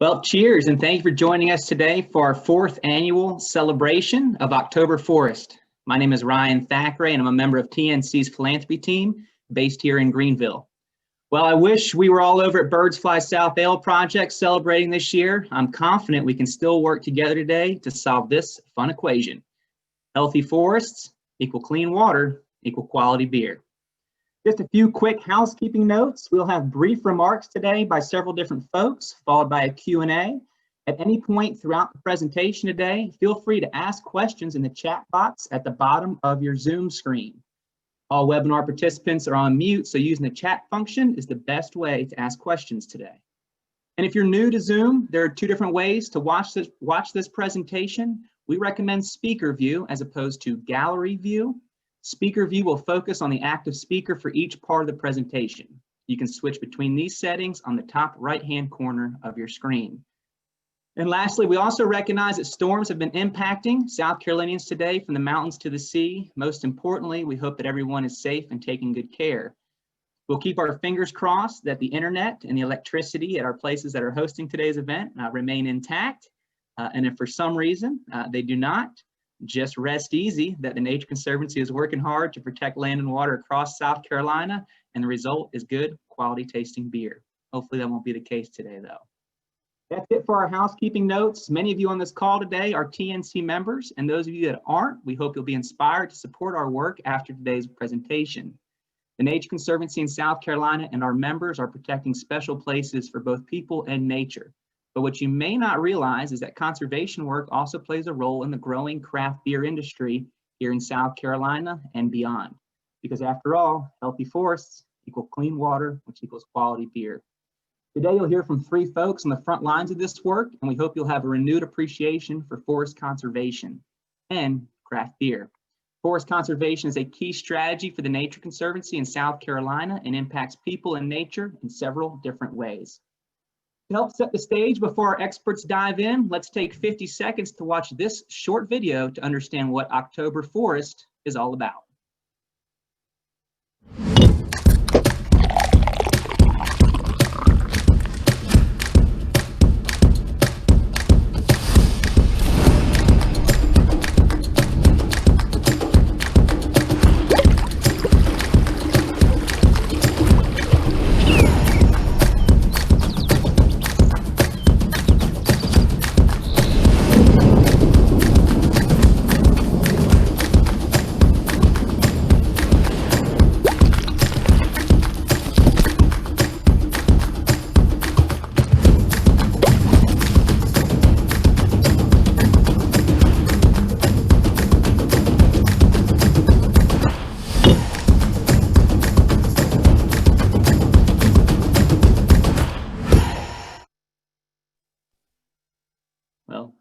Well, cheers, and thank you for joining us today for our fourth annual celebration of OktoberForest. My name is Ryan Thackeray, and I'm a member of TNC's philanthropy team based here in Greenville. Well, I wish we were all over at Birds Fly South Ale Project celebrating this year. I'm confident we can still work together today to solve this fun equation. Healthy forests equal clean water equal quality beer. Just a few quick housekeeping notes. We'll have brief remarks today by several different folks, followed by a Q&A. At any point throughout the presentation today, feel free to ask questions in the chat box at the bottom of your Zoom screen. All webinar participants are on mute, so using the chat function is the best way to ask questions today. And if you're new to Zoom, there are two different ways to watch this presentation. We recommend speaker view as opposed to gallery view. Speaker view will focus on the active speaker for each part of the presentation. You can switch between these settings on the top right-hand corner of your screen. And lastly, we also recognize that storms have been impacting South Carolinians today from the mountains to the sea. Most importantly, we hope that everyone is safe and taking good care. We'll keep our fingers crossed that the internet and the electricity at our places that are hosting today's event remain intact. And if for some reason they do not, just rest easy that the Nature Conservancy is working hard to protect land and water across South Carolina, and the result is good quality tasting beer. Hopefully that won't be the case today though. That's it for our housekeeping notes. Many of you on this call today are TNC members, and those of you that aren't, we hope you'll be inspired to support our work after today's presentation. The Nature Conservancy in South Carolina and our members are protecting special places for both people and nature. But what you may not realize is that conservation work also plays a role in the growing craft beer industry here in South Carolina and beyond. Because after all, healthy forests equal clean water, which equals quality beer. Today you'll hear from three folks on the front lines of this work, and we hope you'll have a renewed appreciation for forest conservation and craft beer. Forest conservation is a key strategy for the Nature Conservancy in South Carolina and impacts people and nature in several different ways. To help set the stage before our experts dive in, let's take 50 seconds to watch this short video to understand what OktoberForest is all about.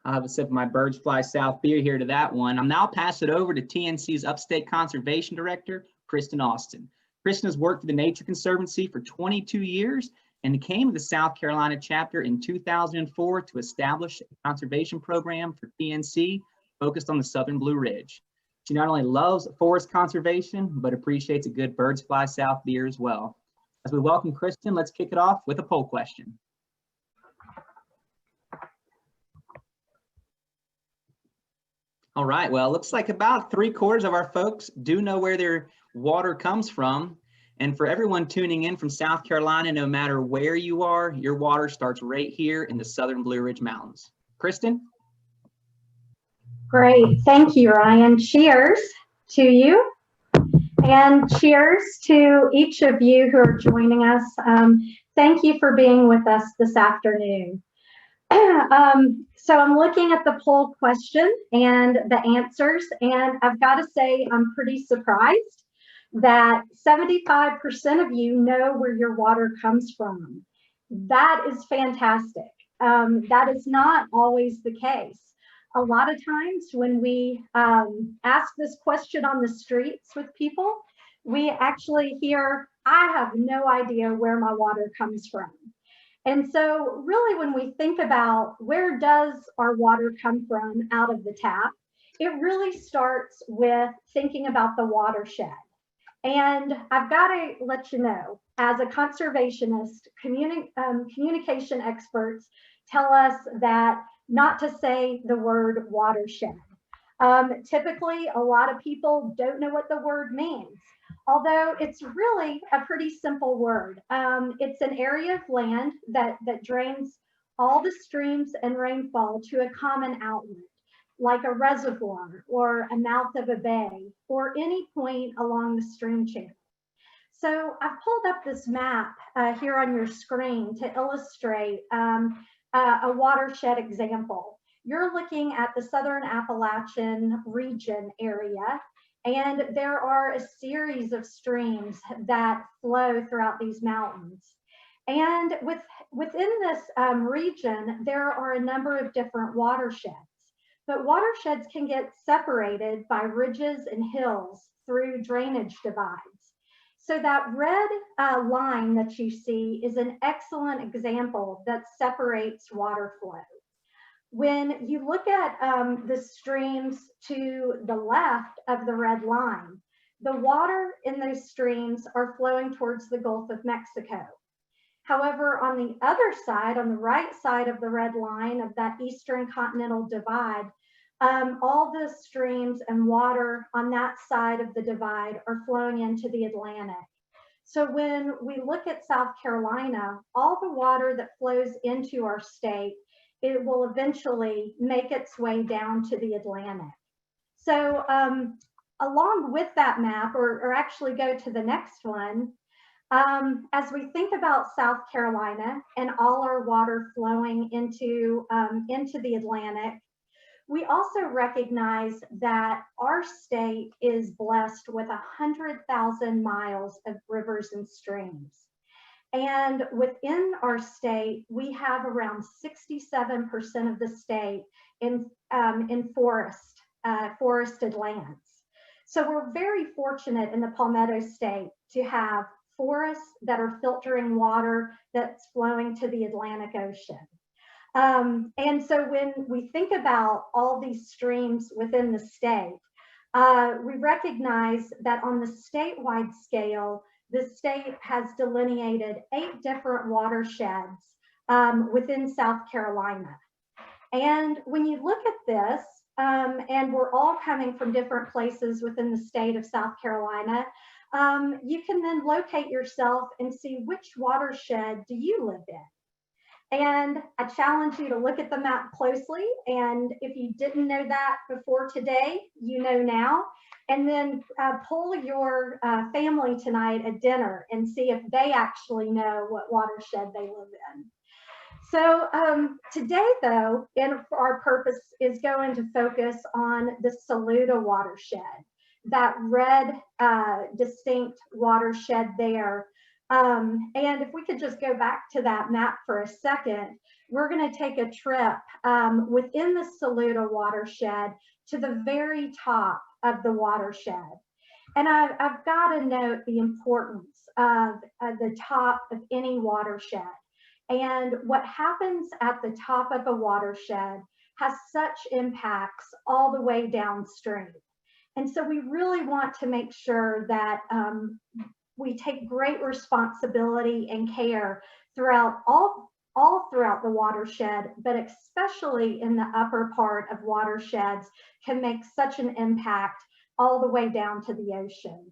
I'll have a sip of my Birds Fly South beer here to that one. I'll now pass it over to TNC's Upstate Conservation Director, Kristen Austin. Kristen has worked for the Nature Conservancy for 22 years and came to the South Carolina chapter in 2004 to establish a conservation program for TNC focused on the Southern Blue Ridge. She not only loves forest conservation, but appreciates a good Birds Fly South beer as well. As we welcome Kristen, let's kick it off with a poll question. All right, well, it looks like about 3/4 of our folks do know where their water comes from. And for everyone tuning in from South Carolina, no matter where you are, your water starts right here in the Southern Blue Ridge Mountains. Kristen? Great, thank you, Ryan. Cheers to you. And cheers to each of you who are joining us. Thank you for being with us this afternoon. So I'm looking at the poll question and the answers, and I've got to say I'm pretty surprised that 75% of you know where your water comes from. That is fantastic. That is not always the case. A lot of times when we ask this question on the streets with people, we actually hear, I have no idea where my water comes from. And so really when we think about where does our water come from out of the tap, it really starts with thinking about the watershed. And I've got to let you know, as a conservationist, communication experts tell us that not to say the word watershed. Typically, a lot of people don't know what the word means, although it's really a pretty simple word. It's an area of land that drains all the streams and rainfall to a common outlet, like a reservoir or a mouth of a bay or any point along the stream channel. So I've pulled up this map here on your screen to illustrate a watershed example. You're looking at the Southern Appalachian region area, and there are a series of streams that flow throughout these mountains. And within this region, there are a number of different watersheds. But watersheds can get separated by ridges and hills through drainage divides. So that red line that you see is an excellent example that separates water flow. When you look at the streams to the left of the red line, the water in those streams are flowing towards the Gulf of Mexico. However, on the other side, on the right side of the red line of that Eastern Continental Divide, all the streams and water on that side of the divide are flowing into the Atlantic. So when we look at South Carolina, all the water that flows into our state, it will eventually make its way down to the Atlantic. So along with that map, or actually go to the next one, as we think about South Carolina and all our water flowing into the Atlantic, we also recognize that our state is blessed with 100,000 miles of rivers and streams. And within our state, we have around 67% of the state in forested lands. So we're very fortunate in the Palmetto State to have forests that are filtering water that's flowing to the Atlantic Ocean. And so when we think about all these streams within the state, we recognize that on the statewide scale, the state has delineated 8 different watersheds within South Carolina. And when you look at this, and we're all coming from different places within the state of South Carolina, you can then locate yourself and see which watershed do you live in. And I challenge you to look at the map closely. And if you didn't know that before today, you know now. And then poll your family tonight at dinner and see if they actually know what watershed they live in. So today, though, our purpose is going to focus on the Saluda watershed, that red distinct watershed there. And if we could just go back to that map for a second, we're going to take a trip within the Saluda watershed to the very top of the watershed. And I've got to note the importance of the top of any watershed. And what happens at the top of a watershed has such impacts all the way downstream. And so we really want to make sure that we take great responsibility and care throughout all throughout the watershed, but especially in the upper part of watersheds can make such an impact all the way down to the ocean.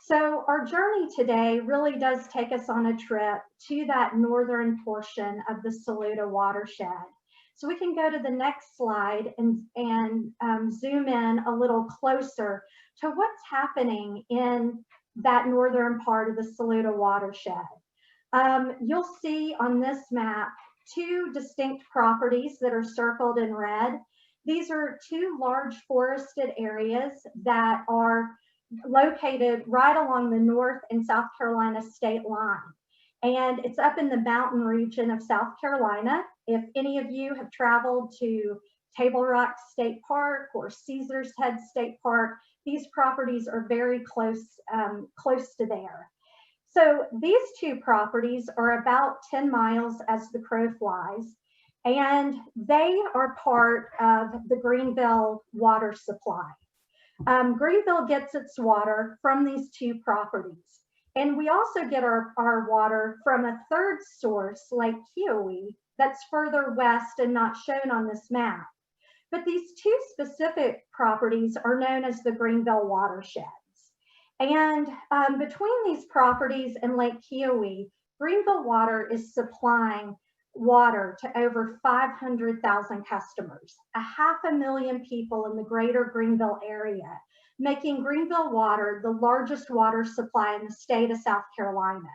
So our journey today really does take us on a trip to that northern portion of the Saluda watershed. So we can go to the next slide and zoom in a little closer to what's happening in that northern part of the Saluda watershed. You'll see on this map 2 distinct properties that are circled in red. These are 2 large forested areas that are located right along the North and South Carolina state line. And it's up in the mountain region of South Carolina. If any of you have traveled to Table Rock State Park or Caesars Head State Park, these properties are very close to there. So these 2 properties are about 10 miles as the crow flies, and they are part of the Greenville water supply. Greenville gets its water from these two properties. And we also get our water from a third source, Lake Keowee, that's further west and not shown on this map. But these two specific properties are known as the Greenville watersheds. And between these properties and Lake Keowee, Greenville Water is supplying water to over 500,000 customers, 500,000 people in the greater Greenville area, making Greenville Water the largest water supply in the state of South Carolina.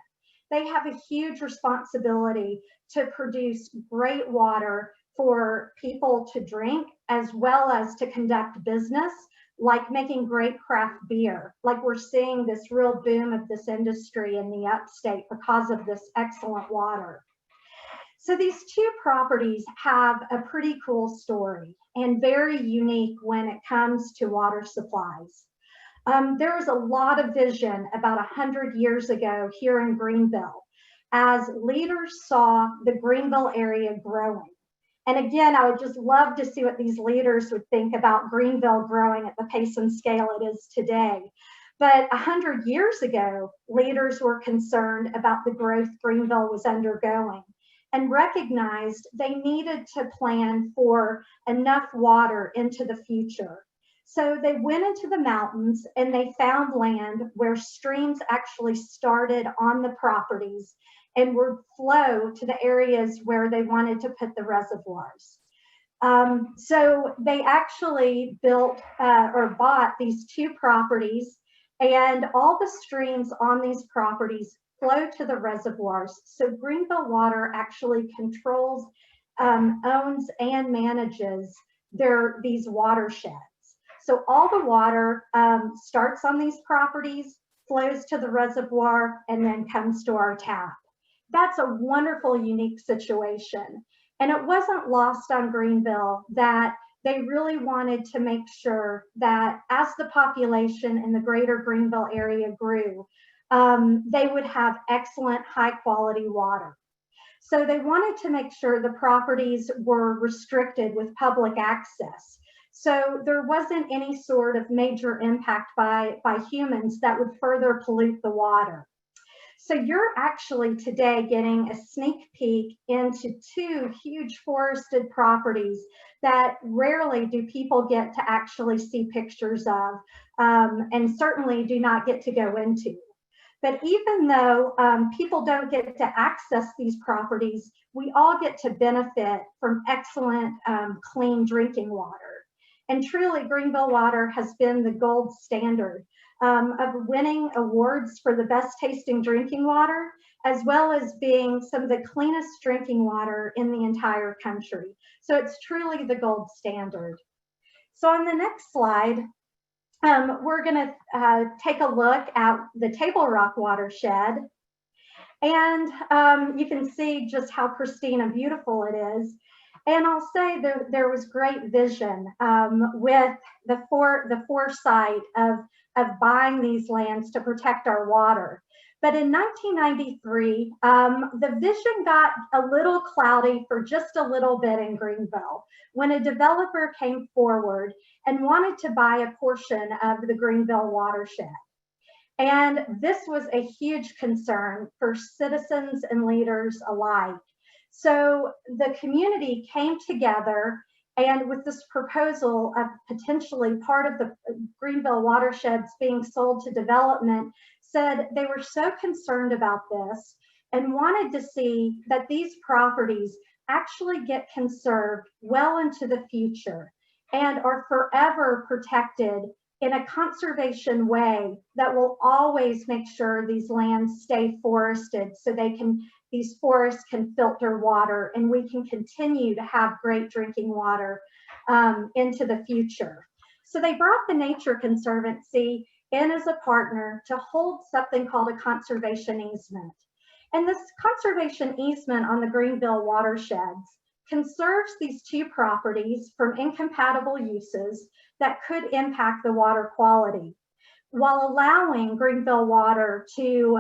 They have a huge responsibility to produce great water for people to drink, as well as to conduct business, like making great craft beer. Like we're seeing this real boom of this industry in the upstate because of this excellent water. So these two properties have a pretty cool story and very unique when it comes to water supplies. There was a lot of vision about 100 years ago here in Greenville as leaders saw the Greenville area growing. And again, I would just love to see what these leaders would think about Greenville growing at the pace and scale it is today. But 100 years ago, leaders were concerned about the growth Greenville was undergoing and recognized they needed to plan for enough water into the future. So they went into the mountains and they found land where streams actually started on the properties and would flow to the areas where they wanted to put the reservoirs. So they actually built or bought these two properties, and all the streams on these properties flow to the reservoirs. So Greenville Water actually controls, owns, and manages these watersheds. So all the water starts on these properties, flows to the reservoir, and then comes to our tap. That's a wonderful, unique situation. And it wasn't lost on Greenville that they really wanted to make sure that as the population in the greater Greenville area grew, they would have excellent, high quality water. So they wanted to make sure the properties were restricted with public access. So there wasn't any sort of major impact by humans that would further pollute the water. So you're actually today getting a sneak peek into two huge forested properties that rarely do people get to actually see pictures of, and certainly do not get to go into. But even though people don't get to access these properties, we all get to benefit from excellent, clean drinking water. And truly, Greenville Water has been the gold standard of winning awards for the best tasting drinking water, as well as being some of the cleanest drinking water in the entire country. So it's truly the gold standard. So on the next slide, we're going to take a look at the Table Rock watershed. And you can see just how pristine and beautiful it is. And I'll say there was great vision with the foresight of buying these lands to protect our water. But in 1993, the vision got a little cloudy for just a little bit in Greenville when a developer came forward and wanted to buy a portion of the Greenville watershed. And this was a huge concern for citizens and leaders alike. So the community came together, and with this proposal of potentially part of the Greenville watersheds being sold to development, said they were so concerned about this and wanted to see that these properties actually get conserved well into the future and are forever protected in a conservation way that will always make sure these lands stay forested so these forests can filter water and we can continue to have great drinking water into the future. So they brought the Nature Conservancy in as a partner to hold something called a conservation easement. And this conservation easement on the Greenville watersheds conserves these two properties from incompatible uses that could impact the water quality, while allowing Greenville Water to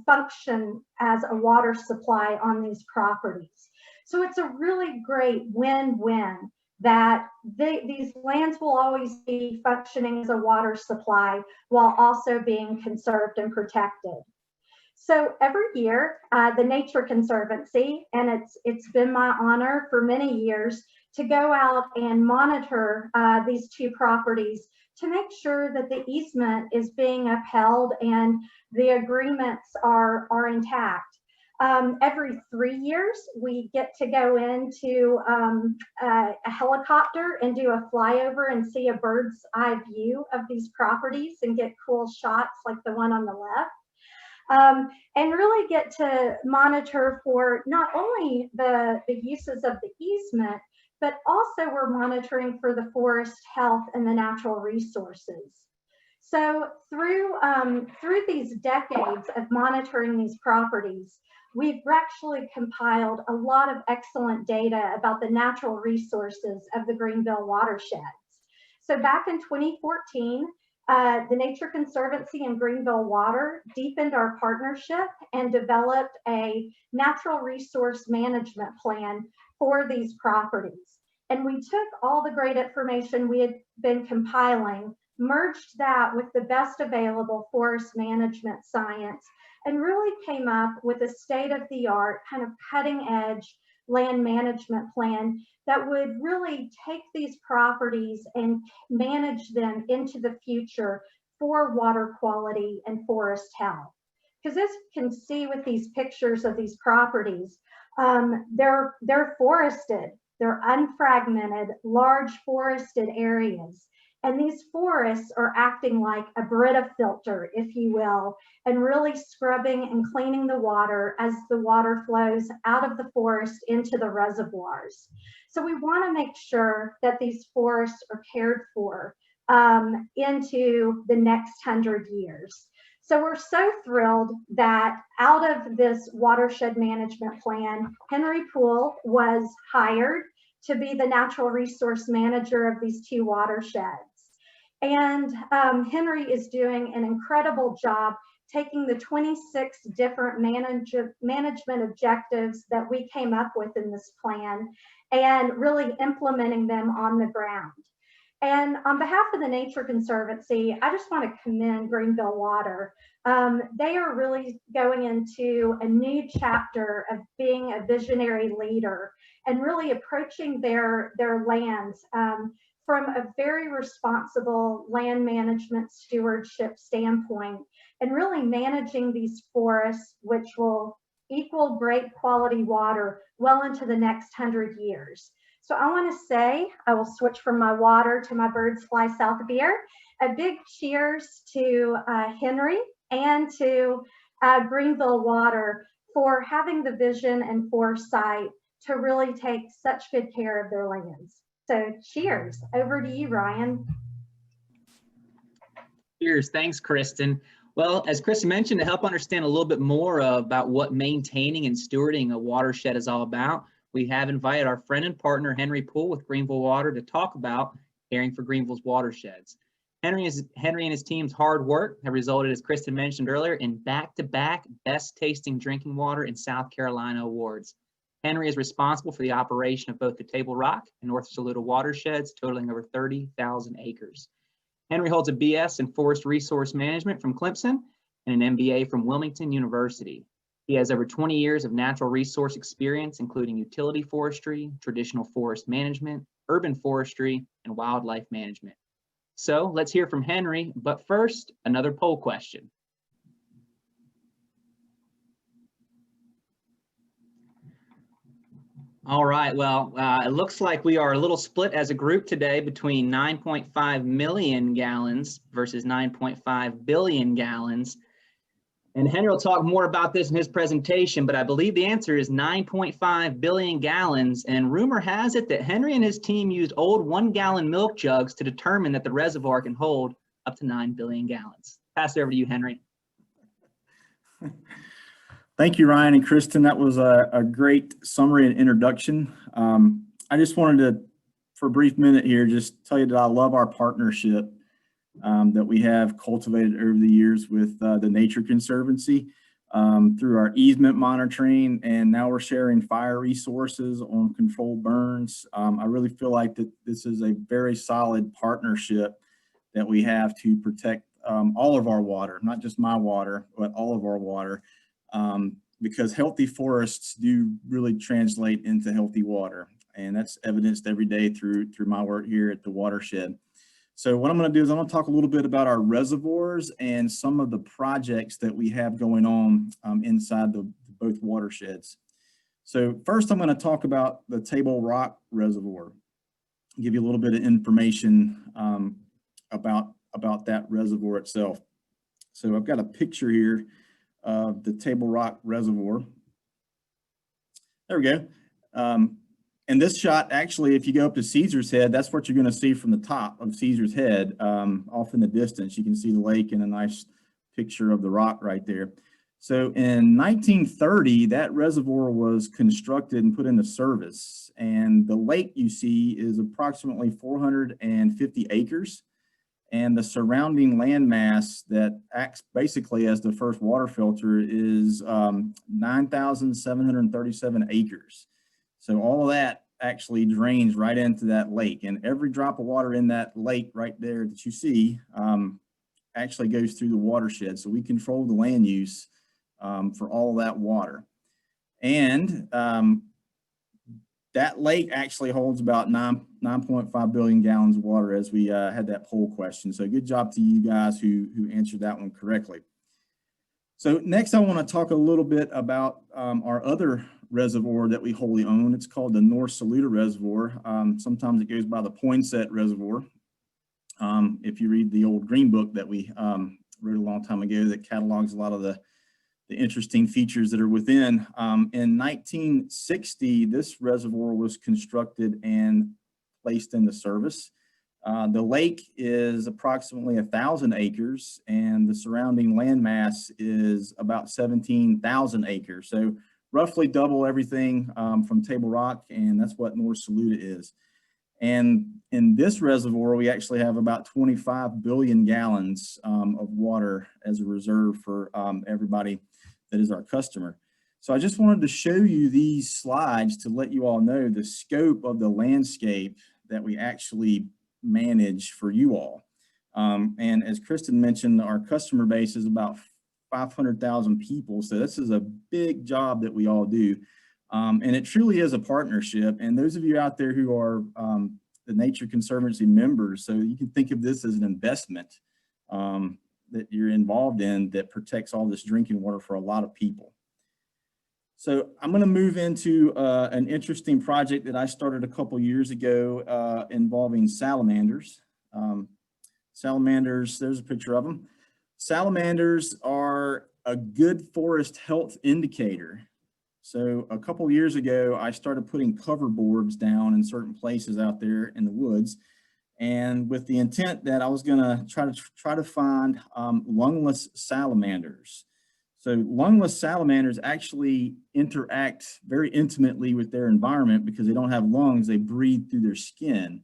function as a water supply on these properties. So it's a really great win-win that these lands will always be functioning as a water supply while also being conserved and protected. So every year, the Nature Conservancy, and it's been my honor for many years to go out and monitor these two properties to make sure that the easement is being upheld and the agreements are intact. Every 3 years, we get to go into a helicopter and do a flyover and see a bird's eye view of these properties and get cool shots like the one on the left. And really get to monitor for not only the uses of the easement, but also we're monitoring for the forest health and the natural resources. So through these decades of monitoring these properties, we've actually compiled a lot of excellent data about the natural resources of the Greenville watersheds. So back in 2014, the Nature Conservancy and Greenville Water deepened our partnership and developed a natural resource management plan for these properties. And we took all the great information we had been compiling, merged that with the best available forest management science, and really came up with a state-of-the-art, kind of cutting-edge land management plan that would really take these properties and manage them into the future for water quality and forest health. Because as you can see with these pictures of these properties, they're forested, they're unfragmented, large forested areas. And these forests are acting like a Brita filter, if you will, and really scrubbing and cleaning the water as the water flows out of the forest into the reservoirs. So we want to make sure that these forests are cared for into the next 100 years. So we're so thrilled that out of this watershed management plan, Henry Poole was hired to be the natural resource manager of these two watersheds. And Henry is doing an incredible job taking the 26 different management objectives that we came up with in this plan and really implementing them on the ground. And on behalf of the Nature Conservancy, I just want to commend Greenville Water. They are really going into a new chapter of being a visionary leader and really approaching their lands from a very responsible land management stewardship standpoint, and really managing these forests, which will equal great quality water well into the next 100 years. So I want to say, I will switch from my water to my birds fly south beer. A big cheers to Henry and to Greenville Water for having the vision and foresight to really take such good care of their lands. So cheers. Over to you, Ryan. Cheers. Thanks, Kristen. Well, as Kristen mentioned, to help understand a little bit more about what maintaining and stewarding a watershed is all about, we have invited our friend and partner, Henry Poole with Greenville Water, to talk about caring for Greenville's watersheds. Henry and his team's hard work have resulted, as Kristen mentioned earlier, in back-to-back best tasting drinking water in South Carolina awards. Henry is responsible for the operation of both the Table Rock and North Saluda watersheds, totaling over 30,000 acres. Henry holds a BS in Forest Resource Management from Clemson and an MBA from Wilmington University. He has over 20 years of natural resource experience, including utility forestry, traditional forest management, urban forestry, and wildlife management. So let's hear from Henry, but first, another poll question. All right, well, it looks like we are a little split as a group today between 9.5 million gallons versus 9.5 billion gallons. And Henry will talk more about this in his presentation, but I believe the answer is 9.5 billion gallons. And rumor has it that Henry and his team used old 1-gallon milk jugs to determine that the reservoir can hold up to 9 billion gallons. Pass it over to you, Henry. Thank you, Ryan and Kristen. That was a great summary and introduction. I just wanted to, for a brief minute here, just tell you that I love our partnership that we have cultivated over the years with the Nature Conservancy. through our easement monitoring, and now we're sharing fire resources on controlled burns. I really feel like that this is a very solid partnership that we have to protect all of our water, not just my water, but all of our water, because healthy forests do really translate into healthy water. And that's evidenced every day through my work here at the watershed. So what I'm going to do is I'm going to talk a little bit about our reservoirs and some of the projects that we have going on inside both watersheds. So first, I'm going to talk about the Table Rock Reservoir, give you a little bit of information about that reservoir itself. So I've got a picture here of the Table Rock Reservoir. There we go. And this shot, actually, if you go up to Caesar's Head, that's what you're going to see from the top of Caesar's Head. Off in the distance, you can see the lake and a nice picture of the rock right there. So in 1930, that reservoir was constructed and put into service. And the lake you see is approximately 450 acres. And the surrounding landmass that acts basically as the first water filter is 9,737 acres. So all of that actually drains right into that lake, and every drop of water in that lake right there that you see actually goes through the watershed. So we control the land use for all of that water. And that lake actually holds about 9.5 billion gallons of water, as we had that poll question. So good job to you guys who answered that one correctly. So next I want to talk a little bit about our other reservoir that we wholly own. It's called the North Saluda Reservoir. Sometimes it goes by the Poinsett Reservoir. If you read the old green book that we wrote a long time ago that catalogs a lot of the interesting features that are within. In 1960, this reservoir was constructed and placed into service. The lake is approximately 1,000 acres, and the surrounding landmass is about 17,000 acres. So roughly double everything from Table Rock, and that's what North Saluda is. And in this reservoir, we actually have about 25 billion gallons of water as a reserve for everybody that is our customer. So I just wanted to show you these slides to let you all know the scope of the landscape that we actually manage for you all. And as Kristen mentioned, our customer base is about 500,000 people. So this is a big job that we all do. And it truly is a partnership. And those of you out there who are the Nature Conservancy members, so you can think of this as an investment that you're involved in that protects all this drinking water for a lot of people. So I'm going to move into an interesting project that I started a couple years ago involving salamanders. Salamanders, there's a picture of them. Salamanders are a good forest health indicator. So a couple years ago, I started putting cover boards down in certain places out there in the woods, and with the intent that I was going to try to find lungless salamanders. So lungless salamanders actually interact very intimately with their environment because they don't have lungs, they breathe through their skin.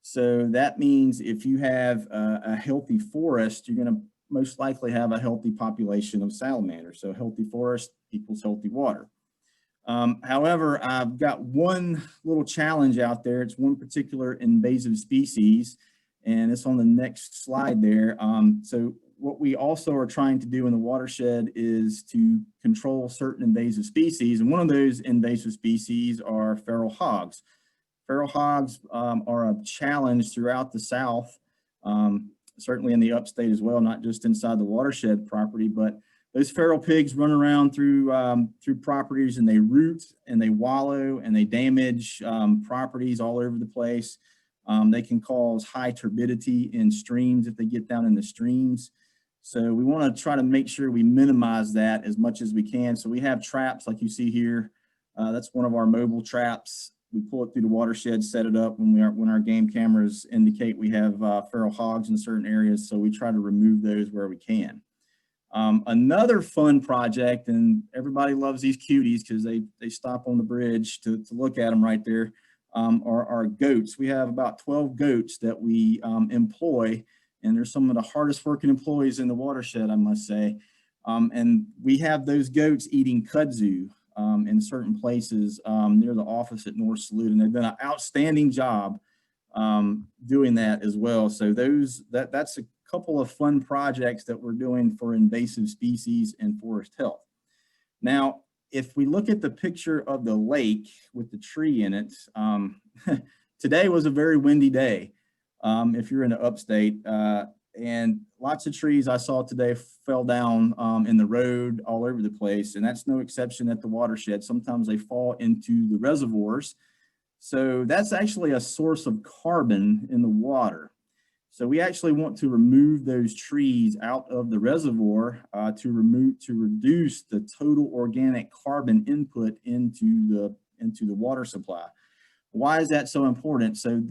So that means if you have a healthy forest, you're going to most likely have a healthy population of salamanders. So healthy forest equals healthy water. However, I've got one little challenge out there. It's one particular invasive species, and it's on the next slide there. So what we also are trying to do in the watershed is to control certain invasive species, and one of those invasive species are feral hogs. Feral hogs are a challenge throughout the South, certainly in the upstate as well, not just inside the watershed property, but those feral pigs run around through properties, and they root and they wallow and they damage properties all over the place. They can cause high turbidity in streams if they get down in the streams. So we want to try to make sure we minimize that as much as we can. So we have traps like you see here. That's one of our mobile traps. We pull it through the watershed, set it up when our game cameras indicate we have feral hogs in certain areas. So we try to remove those where we can. Another fun project, and everybody loves these cuties because they stop on the bridge to look at them right there, are our goats. We have about 12 goats that we employ, and they're some of the hardest working employees in the watershed, I must say. And we have those goats eating kudzu in certain places near the office at North Saluda, and they've done an outstanding job doing that as well. So that's a couple of fun projects that we're doing for invasive species and forest health. Now, if we look at the picture of the lake with the tree in it, today was a very windy day. If you're in the upstate, and lots of trees I saw today fell down in the road all over the place, and that's no exception at the watershed. Sometimes they fall into the reservoirs. So that's actually a source of carbon in the water. So we actually want to remove those trees out of the reservoir to reduce the total organic carbon input into the water supply. Why is that so important? So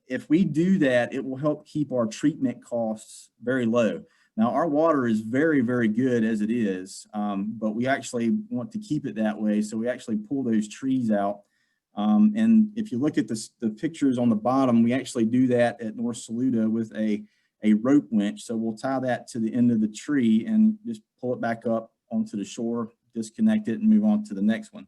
if we do that, it will help keep our treatment costs very low. Now, our water is very, very good as it is, but we actually want to keep it that way. So we actually pull those trees out. And if you look at the pictures on the bottom, we actually do that at North Saluda with a rope winch. So we'll tie that to the end of the tree and just pull it back up onto the shore, disconnect it, and move on to the next one.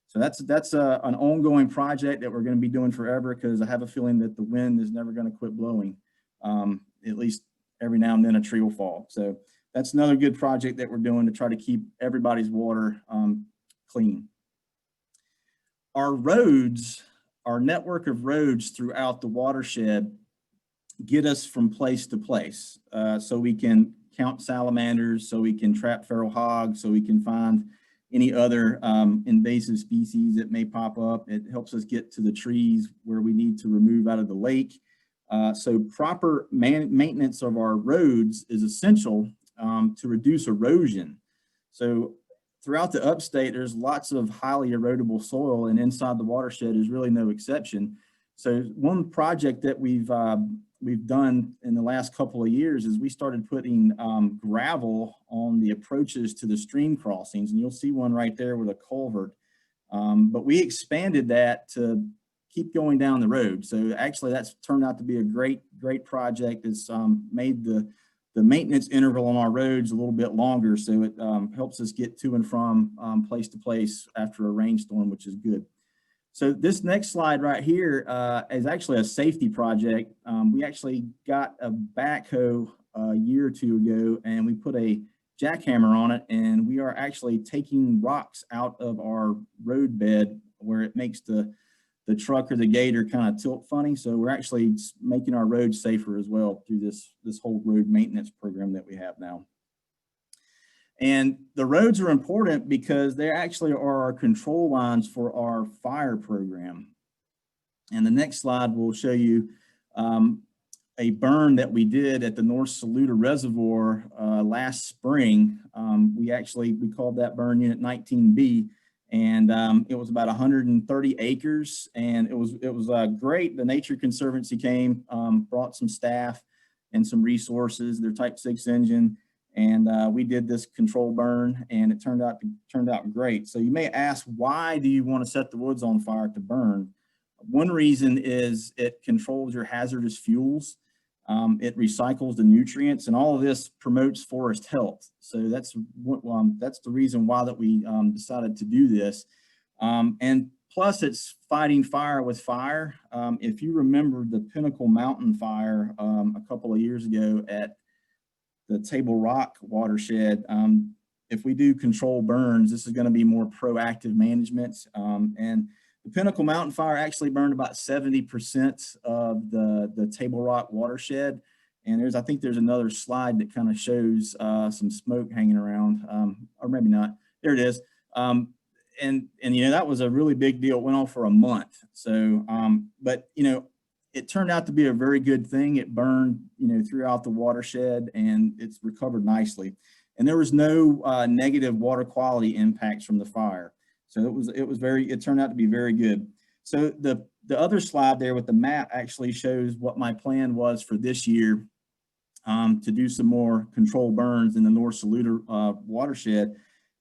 So that's an ongoing project that we're going to be doing forever, because I have a feeling that the wind is never going to quit blowing. At least every now and then a tree will fall. So that's another good project that we're doing to try to keep everybody's water clean. Our roads, our network of roads throughout the watershed get us from place to place. So we can count salamanders, so we can trap feral hogs, so we can find any other invasive species that may pop up. It helps us get to the trees where we need to remove out of the lake. So proper maintenance of our roads is essential to reduce erosion. So throughout the upstate, there's lots of highly erodible soil, and inside the watershed is really no exception. So one project that we've done in the last couple of years is we started putting gravel on the approaches to the stream crossings, and you'll see one right there with a culvert. But we expanded that to keep going down the road. So actually that's turned out to be a great project. It's made the maintenance interval on our roads a little bit longer, so it helps us get to and from place to place after a rainstorm, which is good. So this next slide right here is actually a safety project. We actually got a backhoe a year or two ago, and we put a jackhammer on it, and we are actually taking rocks out of our road bed where it makes the truck or the gator kind of tilt funny. So we're actually making our roads safer as well through this whole road maintenance program that we have now. And the roads are important because they actually are our control lines for our fire program. And the next slide will show you a burn that we did at the North Saluda Reservoir last spring. We called that burn Unit 19B. And it was about 130 acres, and it was great. The Nature Conservancy came, brought some staff and some resources, their Type 6 engine, and we did this control burn, and it turned out great. So you may ask, why do you want to set the woods on fire to burn? One reason is it controls your hazardous fuels. It recycles the nutrients, and all of this promotes forest health. So that's the reason why that we decided to do this. And plus, it's fighting fire with fire. If you remember the Pinnacle Mountain fire a couple of years ago at the Table Rock watershed, if we do control burns, this is going to be more proactive management. And the Pinnacle Mountain fire actually burned about 70% of the Table Rock watershed. And I think there's another slide that kind of shows some smoke hanging around, or maybe not. There it is. And you know, that was a really big deal. It went on for a month. So, but you know, it turned out to be a very good thing. It burned, you know, throughout the watershed, and it's recovered nicely. And there was no negative water quality impacts from the fire. So it turned out to be very good. So the other slide there with the map actually shows what my plan was for this year, to do some more control burns in the North Saluda watershed.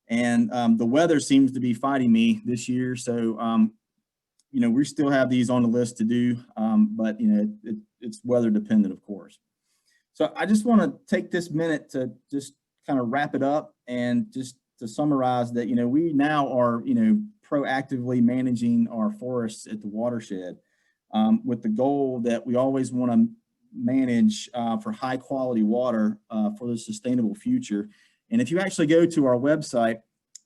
And the weather seems to be fighting me this year. So, you know, we still have these on the list to do, but you know, it's weather dependent, of course. So I just want to take this minute to just kind of wrap it up and just to summarize that, we now are, proactively managing our forests at the watershed with the goal that we always want to manage for high quality water for the sustainable future. And if you actually go to our website,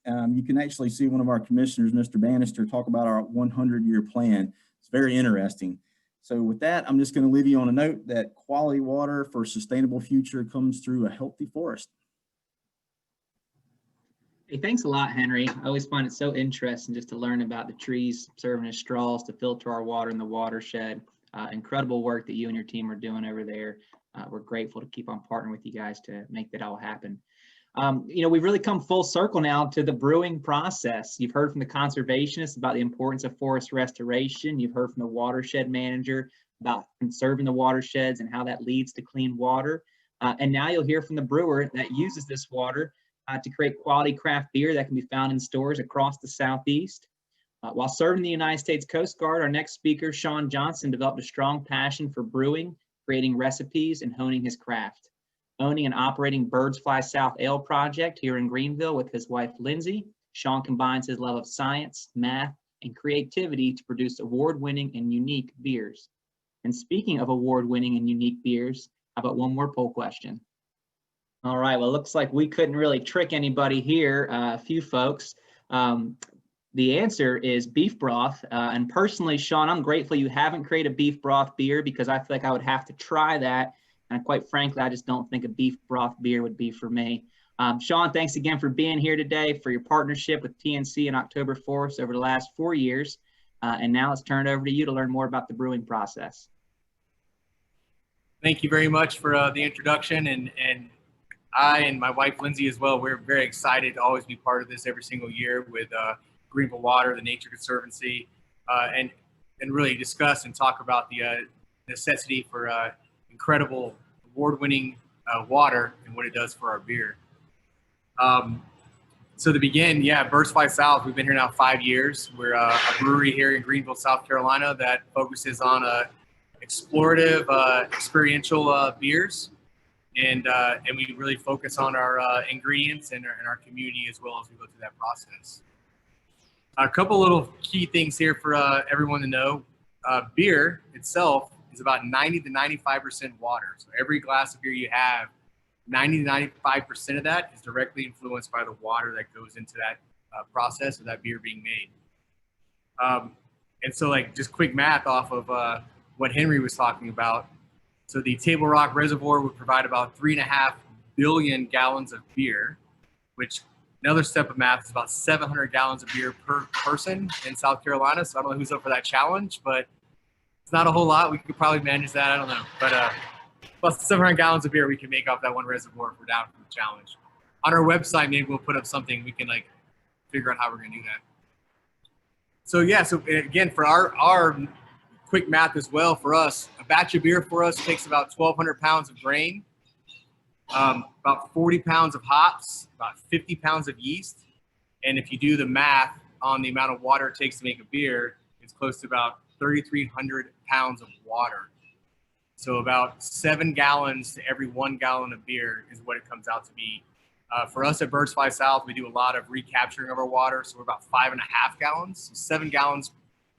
you can actually see one of our commissioners, Mr. Bannister, talk about our 100-year plan. It's very interesting. So with that, I'm just going to leave you on a note that quality water for a sustainable future comes through a healthy forest. Hey, thanks a lot, Henry. I always find it so interesting just to learn about the trees serving as straws to filter our water in the watershed. Incredible work that you and your team are doing over there. We're grateful to keep on partnering with you guys to make that all happen. We've really come full circle now to the brewing process. You've heard from the conservationists about the importance of forest restoration. You've heard from the watershed manager about conserving the watersheds and how that leads to clean water. And now you'll hear from the brewer that uses this water to create quality craft beer that can be found in stores across the Southeast. While serving the United States Coast Guard, our next speaker, Shawn Johnson, developed a strong passion for brewing, creating recipes, and honing his craft. Owning and operating Birds Fly South Ale project here in Greenville with his wife, Lindsay, Shawn combines his love of science, math, and creativity to produce award-winning and unique beers. And speaking of award-winning and unique beers, how about one more poll question? All right, well, it looks like we couldn't really trick anybody here, a few folks. The answer is beef broth. And personally, Shawn, I'm grateful you haven't created a beef broth beer because I feel like I would have to try that. And quite frankly, I just don't think a beef broth beer would be for me. Shawn, thanks again for being here today, for your partnership with TNC and OktoberForest over the last 4 years. And now let's turn it over to you to learn more about the brewing process. Thank you very much for the introduction. And I and my wife, Lindsay, as well, we're very excited to always be part of this every single year with Greenville Water, the Nature Conservancy, and really discuss and talk about the necessity for incredible award-winning water and what it does for our beer. So to begin, Birds Fly South, we've been here now 5 years. We're a brewery here in Greenville, South Carolina that focuses on explorative, experiential beers. And we really focus on our ingredients and our community as well as we go through that process. A couple little key things here for everyone to know. Beer itself is about 90 to 95% water. So every glass of beer you have, 90 to 95% of that is directly influenced by the water that goes into that process of that beer being made. And so just quick math off of what Henry was talking about. So the Table Rock Reservoir would provide about 3.5 billion gallons of beer, which another step of math is about 700 gallons of beer per person in South Carolina. So I don't know who's up for that challenge, but it's not a whole lot. We could probably manage that. I don't know. But plus 700 gallons of beer we can make off that one reservoir if we're down for the challenge. On our website, maybe we'll put up something we can figure out how we're going to do that. So so again, for our quick math as well, for us, a batch of beer for us takes about 1,200 pounds of grain, about 40 pounds of hops, about 50 pounds of yeast. And if you do the math on the amount of water it takes to make a beer, it's close to about 3,300 pounds of water. So about 7 gallons to every 1 gallon of beer is what it comes out to be. For us at Birds Fly South, we do a lot of recapturing of our water. So we're about 5.5 gallons. So 7 gallons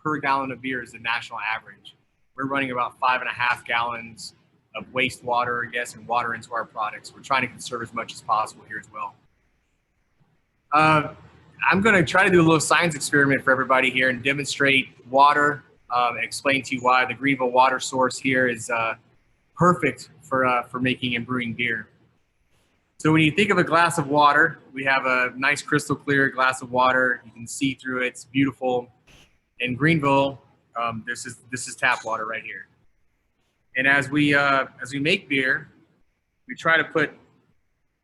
per gallon of beer is the national average. We're running about 5.5 gallons of wastewater, and water into our products. We're trying to conserve as much as possible here as well. I'm going to try to do a little science experiment for everybody here and demonstrate water and explain to you why the Greenville water source here is perfect for making and brewing beer. So when you think of a glass of water, we have a nice crystal clear glass of water. You can see through it. It's beautiful. In Greenville, this is tap water right here. And as we make beer, we try to put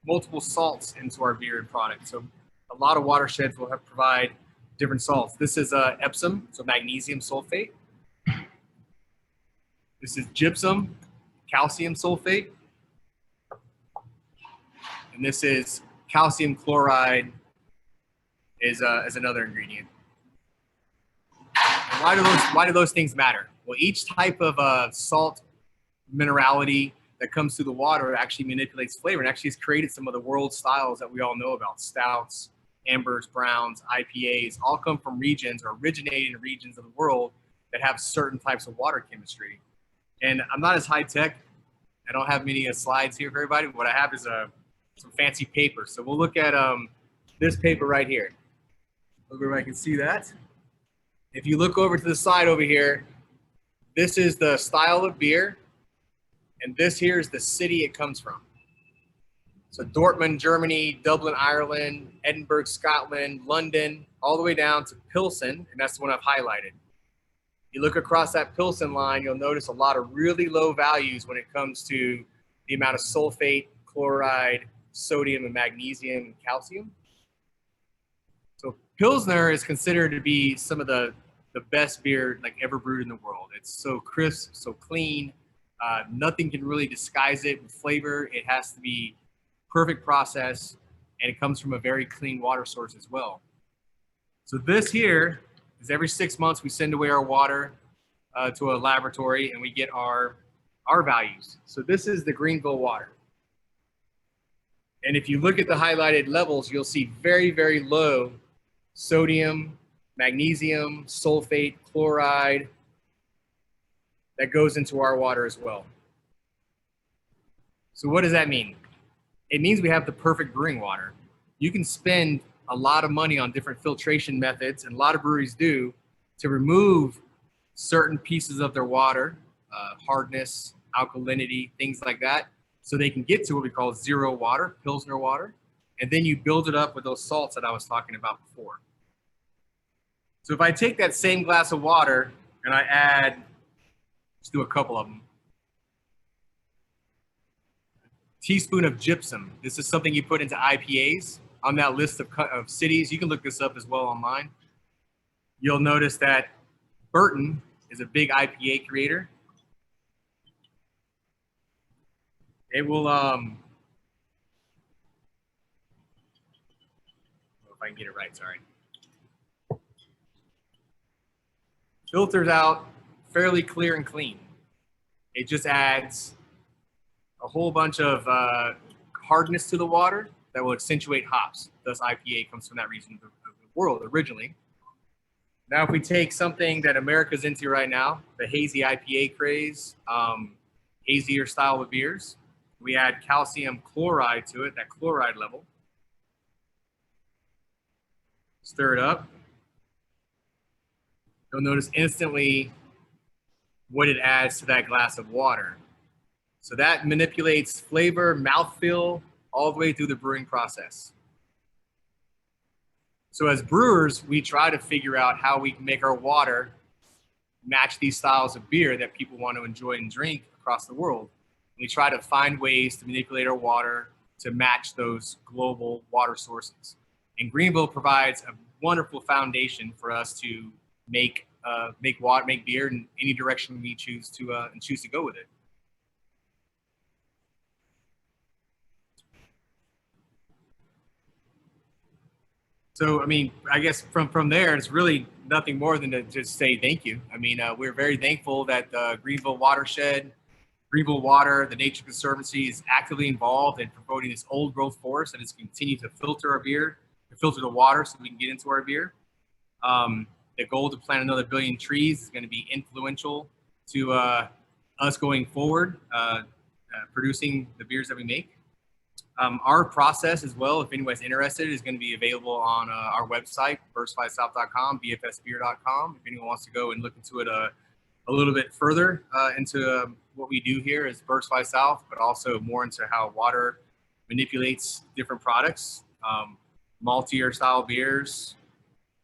multiple salts into our beer and product. So a lot of watersheds will provide different salts. This is Epsom, so magnesium sulfate. This is gypsum, calcium sulfate. And this is calcium chloride is another ingredient. And why do those things matter? Well, each type of salt minerality that comes through the water actually manipulates flavor and actually has created some of the world styles that we all know about. Stouts, ambers, browns, IPAs, all come from regions or originate in regions of the world that have certain types of water chemistry. And I'm not as high tech. I don't have many slides here for everybody. What I have is some fancy paper. So we'll look at this paper right here. Hope everybody can see that. If you look over to the side over here, this is the style of beer, and this here is the city it comes from. So Dortmund, Germany, Dublin, Ireland, Edinburgh, Scotland, London, all the way down to Pilsen, and that's the one I've highlighted. You look across that Pilsen line, you'll notice a lot of really low values when it comes to the amount of sulfate, chloride, sodium, and magnesium, and calcium. So Pilsner is considered to be some of the best beer like ever brewed in the world. It's so crisp, so clean. Nothing can really disguise it with flavor. It has to be perfect process, and it comes from a very clean water source as well. So this here is every 6 months we send away our water to a laboratory and we get our values. So this is the Greenville Water. And if you look at the highlighted levels, you'll see very, very low sodium, magnesium, sulfate, chloride that goes into our water as well. So what does that mean? It means we have the perfect brewing water. You can spend a lot of money on different filtration methods, and a lot of breweries do, to remove certain pieces of their water, hardness, alkalinity, things like that, so they can get to what we call zero water, Pilsner water, and then you build it up with those salts that I was talking about before. So if I take that same glass of water and I add, let's do a couple of them, teaspoon of gypsum. This is something you put into IPAs. On that list of cities, you can look this up as well online. You'll notice that Burton is a big IPA creator. It will, if I can get it right, sorry. Filters out fairly clear and clean. It just adds a whole bunch of hardness to the water that will accentuate hops. Thus IPA comes from that region of the world originally. Now if we take something that America's into right now, the hazy IPA craze, hazier style of beers, we add calcium chloride to it, that chloride level. Stir it up. You'll notice instantly what it adds to that glass of water. So that manipulates flavor, mouthfeel, all the way through the brewing process. So as brewers, we try to figure out how we can make our water match these styles of beer that people want to enjoy and drink across the world. We try to find ways to manipulate our water to match those global water sources. And Greenville provides a wonderful foundation for us to make beer in any direction we choose to go with it. So, I mean, I guess from there, it's really nothing more than to just say thank you. I mean, we're very thankful that the Greenville Watershed, Greenville Water, the Nature Conservancy is actively involved in promoting this old growth forest that has continued to filter our beer, to filter the water so we can get into our beer. The goal to plant another 1 billion trees is going to be influential to us going forward, producing the beers that we make. Our process as well, if anyone's interested, is going to be available on our website, diversifysouth.com, bfsbeer.com. If anyone wants to go and look into it a little bit further into what we do here as Diversify South, but also more into how water manipulates different products, maltier style beers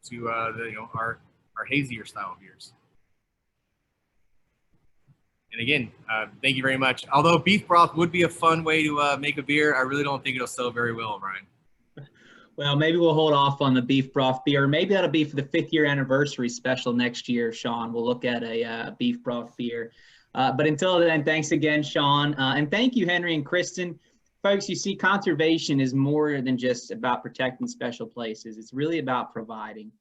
to our hazier style beers. And again, thank you very much. Although beef broth would be a fun way to make a beer, I really don't think it'll sell very well, Brian. Well, maybe we'll hold off on the beef broth beer. Maybe that'll be for the 5th year anniversary special next year, Shawn. We'll look at a beef broth beer. But until then, thanks again, Shawn. And thank you, Henry and Kristen. Folks, you see, conservation is more than just about protecting special places. It's really about providing.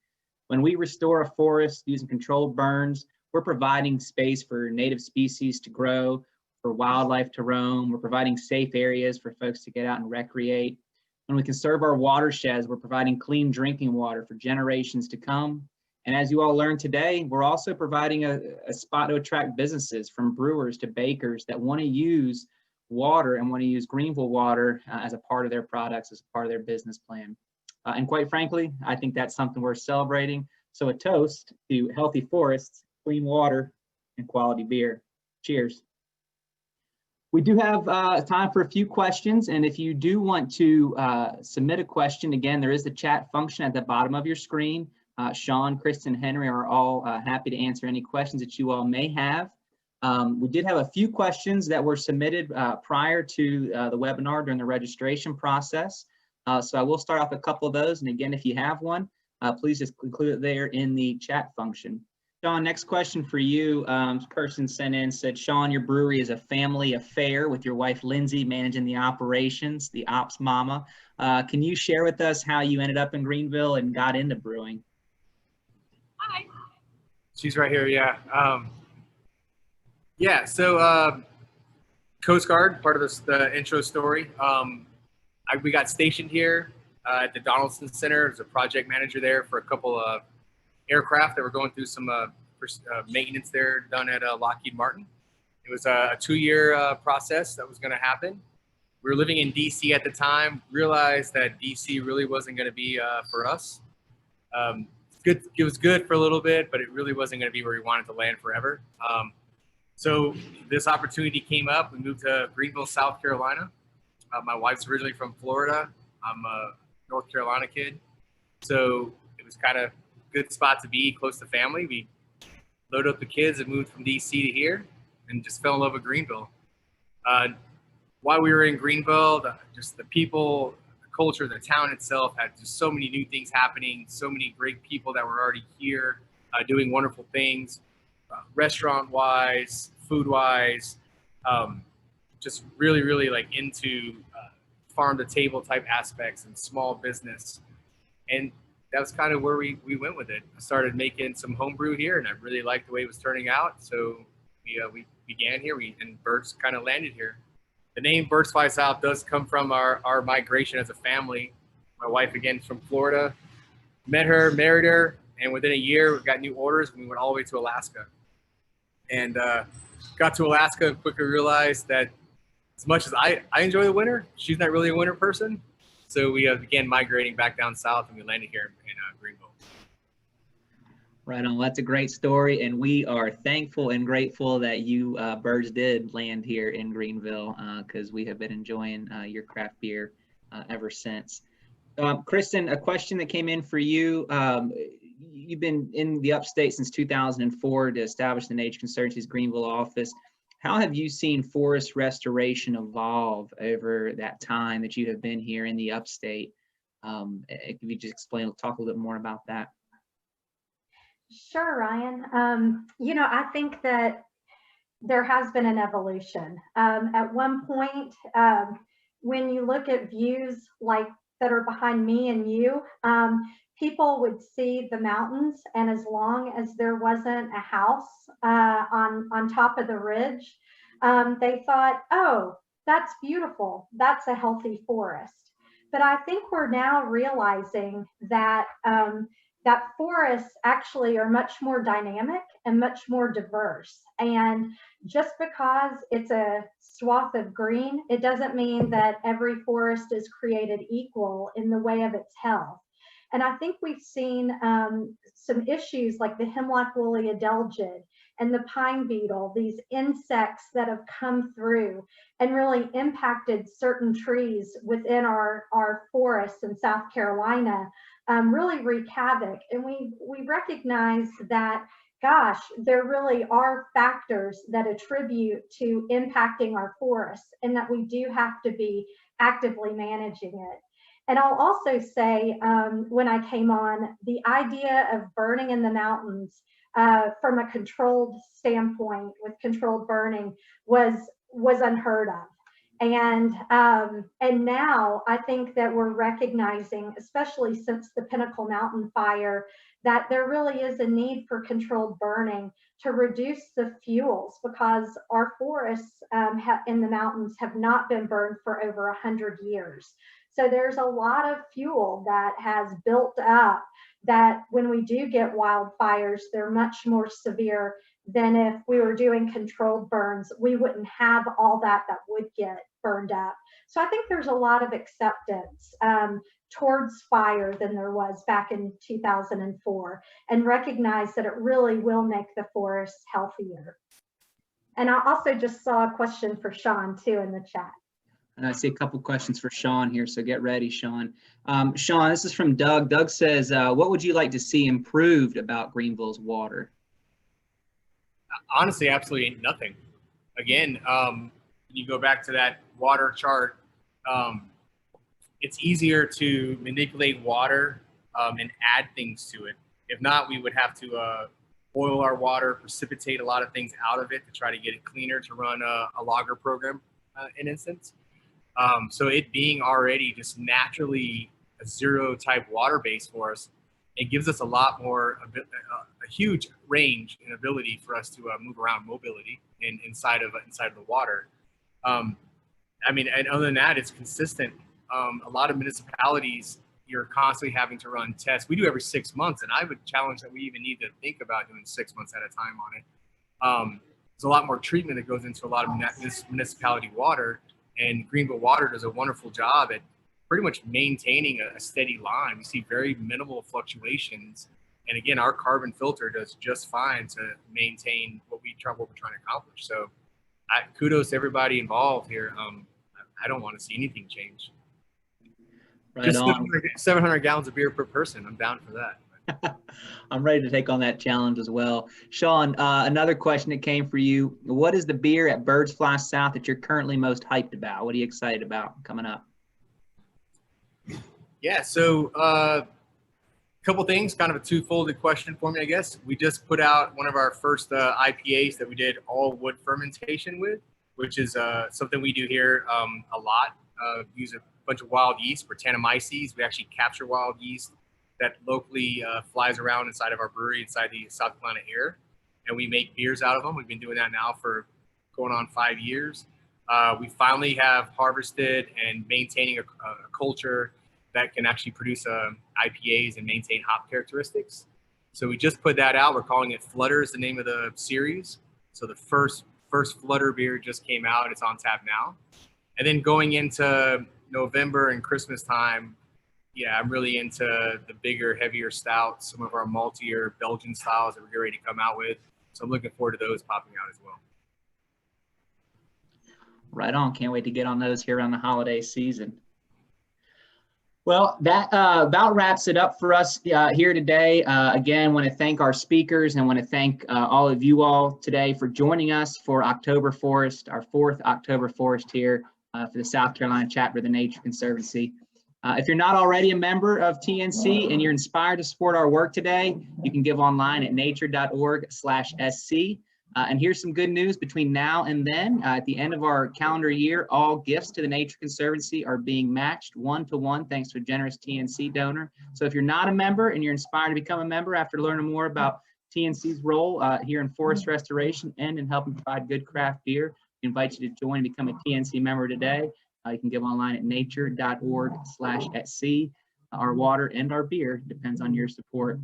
When we restore a forest using controlled burns, we're providing space for native species to grow. for wildlife to roam. We're providing safe areas for folks to get out and recreate. When we conserve our watersheds, we're providing clean drinking water for generations to come. And as you all learned today, we're also providing a spot to attract businesses, from brewers to bakers, that want to use water and want to use Greenville water as a part of their products, as a part of their business plan. And quite frankly, I think that's something worth celebrating. So a toast to healthy forests, clean water, and quality beer. Cheers. We do have time for a few questions, and if you do want to submit a question, again, there is the chat function at the bottom of your screen. Shawn, Kristen, Henry are all happy to answer any questions that you all may have. We did have a few questions that were submitted prior to the webinar during the registration process. So I will start off a couple of those, and again, if you have one, please just include it there in the chat function. Shawn, next question for you. This person sent in, said, Shawn, your brewery is a family affair with your wife, Lindsay, managing the operations, the ops mama. Can you share with us how you ended up in Greenville and got into brewing? Hi. She's right here, yeah. So Coast Guard, part of the intro story. We got stationed here at the Donaldson Center as a project manager there for a couple of aircraft that were going through some maintenance there done at Lockheed Martin. It was a 2-year process that was going to happen. We were living in DC at the time, realized that DC really wasn't going to be for us. It was good for a little bit, but it really wasn't going to be where we wanted to land forever. So this opportunity came up. We moved to Greenville, South Carolina. My wife's originally from Florida. I'm a North Carolina kid. So it was kind of a good spot to be, close to family. We loaded up the kids and moved from DC to here and just fell in love with Greenville. While we were in Greenville, just the people, the culture, the town itself had just so many new things happening, so many great people that were already here doing wonderful things, restaurant-wise, food-wise, just really, really like into farm-to-table type aspects and small business. And that was kind of where we went with it. I started making some homebrew here, and I really liked the way it was turning out. So we began here, and Birds kind of landed here. The name Birds Fly South does come from our migration as a family. My wife, again, is from Florida. Met her, married her, and within a year, we got new orders, and we went all the way to Alaska. And got to Alaska and quickly realized that as much as I enjoy the winter, she's not really a winter person. So we began migrating back down south, and we landed here in Greenville. Right on. That's a great story, and we are thankful and grateful that you Birds did land here in Greenville, because we have been enjoying your craft beer ever since. Kristen, a question that came in for you. You've been in the Upstate since 2004 to establish the Nature Conservancy's Greenville office. How have you seen forest restoration evolve over that time that you have been here in the Upstate? If you just talk a little bit more about that. Sure, Ryan. I think that there has been an evolution. At one point, when you look at views like that are behind me and you, people would see the mountains, and as long as there wasn't a house on top of the ridge, they thought, oh, that's beautiful. That's a healthy forest. But I think we're now realizing that that forests actually are much more dynamic and much more diverse. And just because it's a swath of green, it doesn't mean that every forest is created equal in the way of its health. And I think we've seen some issues like the hemlock woolly adelgid and the pine beetle, these insects that have come through and really impacted certain trees within our forests in South Carolina, really wreak havoc. And we recognize that, gosh, there really are factors that attribute to impacting our forests, and that we do have to be actively managing it. And I'll also say, when I came on, the idea of burning in the mountains from a controlled standpoint with controlled burning was unheard of. And now I think that we're recognizing, especially since the Pinnacle Mountain fire, that there really is a need for controlled burning to reduce the fuels, because our forests in the mountains have not been burned for over 100 years. So there's a lot of fuel that has built up that when we do get wildfires, they're much more severe than if we were doing controlled burns. We wouldn't have all that would get burned up. So I think there's a lot of acceptance towards fire than there was back in 2004, and recognize that it really will make the forests healthier. And I also just saw a question for Shawn too in the chat. And I see a couple questions for Shawn here, so get ready, Shawn. Shawn, this is from Doug. Doug says, what would you like to see improved about Greenville's water? Honestly, absolutely nothing. Again, you go back to that water chart, it's easier to manipulate water and add things to it. If not, we would have to boil our water, precipitate a lot of things out of it to try to get it cleaner to run a lager program, in instance. So it being already just naturally a zero type water base for us, it gives us a lot more, a huge range and ability for us to move around, mobility inside of the water. I mean, and other than that, it's consistent. A lot of municipalities, you're constantly having to run tests. We do every 6 months, and I would challenge that we even need to think about doing 6 months at a time on it. There's a lot more treatment that goes into a lot of municipality water, and Greenville Water does a wonderful job at pretty much maintaining a steady line. We see very minimal fluctuations, and again, our carbon filter does just fine to maintain what we're trying to accomplish. So, kudos to everybody involved here. I don't want to see anything change. Right just on. 700 gallons of beer per person. I'm down for that. I'm ready to take on that challenge as well. Shawn, another question that came for you. What is the beer at Birds Fly South that you're currently most hyped about? What are you excited about coming up? Yeah, so a couple things, kind of a two-folded question for me, I guess. We just put out one of our first IPAs that we did all wood fermentation with, which is something we do here a lot. Use a bunch of wild yeast, Brettanomyces. We actually capture wild yeast that locally flies around inside of our brewery, inside the South Carolina air, and we make beers out of them. We've been doing that now for going on 5 years. We finally have harvested and maintaining a culture that can actually produce IPAs and maintain hop characteristics. So we just put that out. We're calling it Flutter is the name of the series. So the first Flutter beer just came out. It's on tap now. And then going into November and Christmas time, yeah, I'm really into the bigger, heavier stouts, some of our maltier Belgian styles that we're getting ready to come out with. So I'm looking forward to those popping out as well. Right on. Can't wait to get on those here around the holiday season. Well, that about wraps it up for us here today. Again, want to thank our speakers and want to thank all of you all today for joining us for OktoberForest, our 4th OktoberForest here for the South Carolina chapter of the Nature Conservancy. If you're not already a member of TNC and you're inspired to support our work today, you can give online at nature.org/SC. And here's some good news between now and then. At the end of our calendar year, all gifts to the Nature Conservancy are being matched 1-to-1 thanks to a generous TNC donor. So if you're not a member and you're inspired to become a member after learning more about TNC's role here in forest restoration and in helping provide good craft beer, we invite you to join and become a TNC member today. You can give online at nature.org/SC. Our water and our beer depends on your support.